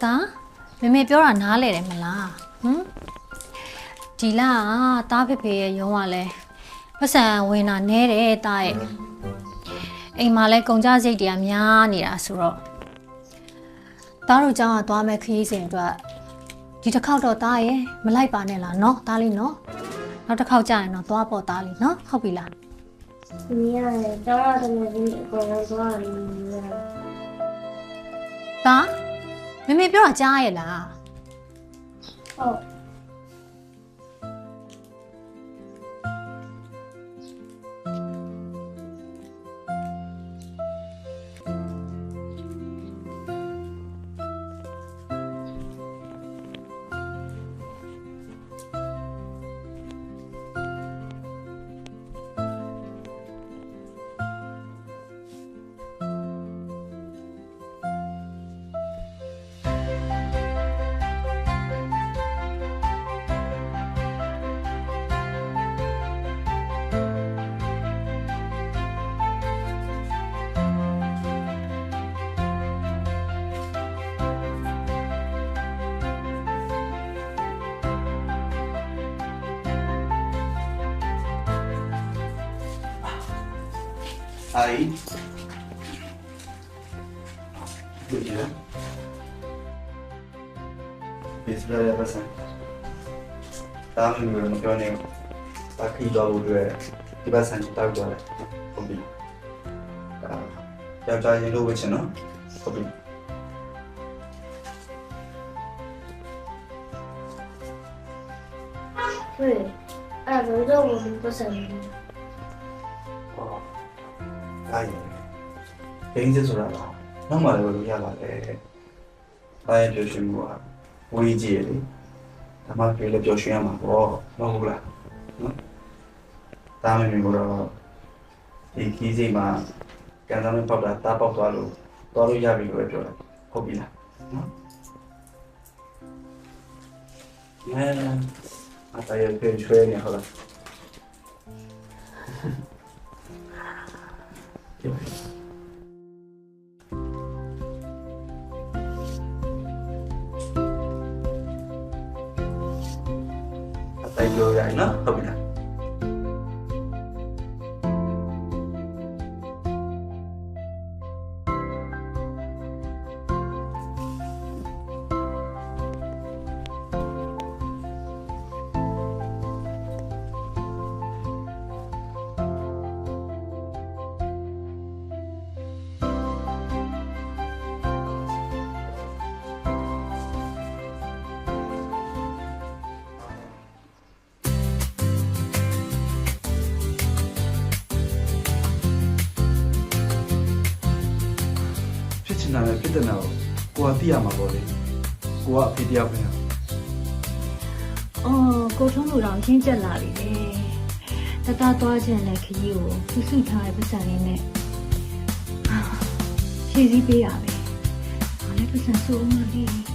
တာမေမေပြောတာနားလေတယ်မလားဟမ်ဒီလားတားဖေဖေရဲ့ရုံးကလည်းပတ်စံဝင်တာနဲတယ်တားရဲ့အိမ်မှာလည်းကုန်ကြစိတ်တွေကများနေတာဆိုတော့တားတို့ကြောင်းကသွားမဲ့ခရီးစဉ်အတွက်ဒီတစ်ခေါက်တော့တားရဲ့မလိုက်ပါနဲ့လားနော်တားလေးနော်နောက်တစ်ခေါက်ကြာရင်တော့သွားပေါ်တားလေးနော်ဟုတ်ပြီလား 你呀，当然他们比我们多了。 တားမေမေပြောတာကြားရဲ့လား 哦。 Ahí. Mira. Espera ya pasa. Dame mi emoción. Aquí todo lo que pasa en tal cual. Obi. Ya está yendo mucho, ¿no? Obi. 对，二楼的我们不是。 အားရ။ရင်းစစ်ဆိုတာတော့နောက်မှလည်းလို့ရလာတယ်။အားရပျော်ရွှင်မှုကဝေးကြီးရလေ။ဒါမှပြေလည်းပျော်ရွှင်ရမှာပေါ့။မဟုတ်ဘူးလား။နော်။ဒါမှမဟုတ်တော့ဒီခီးစိတ်မှာကန်စားမပေါက်တာတားပေါက်သွားလို့တော်လို့ရပြီလို့ပဲပြောတယ်။ဟုတ်ပြီလား။နော်။အတရပြေချွေးနေဟုတ်လား။ တိုက်လို့ရရင်နော်ဟုတ်ပြီလား ဖြစ်ချင်တာလည်းဖြစ်တဲ့နာကိုကသိရမှာပေါ့လေကိုကအဖေတယောက်ပဲ အော်ကိုထုံးလူတော်ရင်းကျက်လာပြီလေတတသွားခြင်းနဲ့ခကြီးကိုသူစုထားတဲ့ပတ်စံလေးနဲ့ဖြည့်စည်းပေးရပဲဘာလဲပတ်စံစိုးမလေး